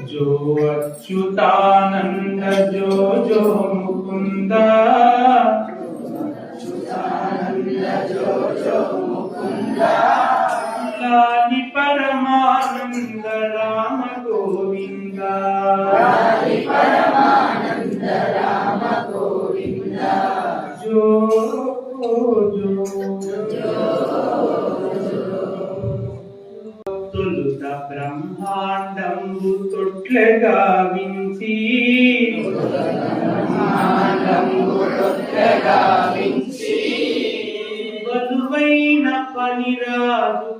जो अच्युतानंद जो जो मुकुंद लाली परमानंद राम गोविंद जो తొలుత బ్రహ్మాండంబు తొట్లగా వించి బలువైన పనిరాజు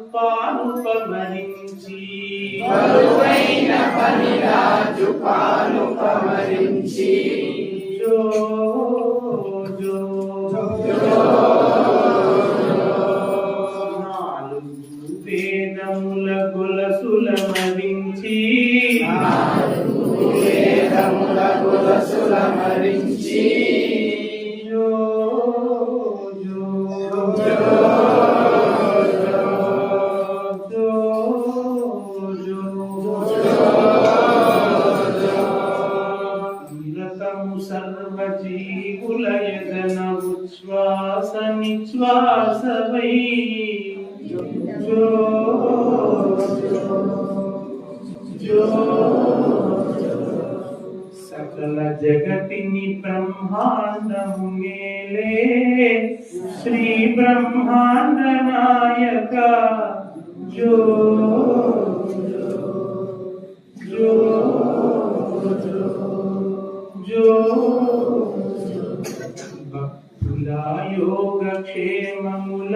పానుపమరించి జో జో వేదముల గొలసుల మరించి జో జో జో నిరతము సర్వజీవుల యగన ఉచ్ఛ్వాస నిశ్వాసవై जो जो सकल जगतिनि ब्रह्मांडमु मेले श्री ब्रह्मांड नायक जो जो जो भक्తుల యోగ క్షేమముల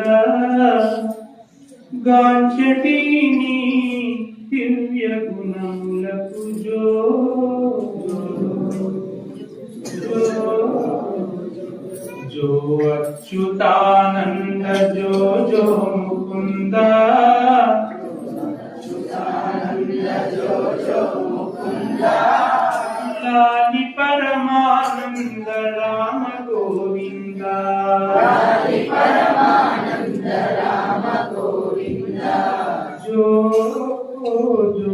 గాంచటీని దివ్య గుణములకు జో జో అచ్యుతానంద జో జో ముకుంద లాలి పరమానంద రామ గోవింద जो जो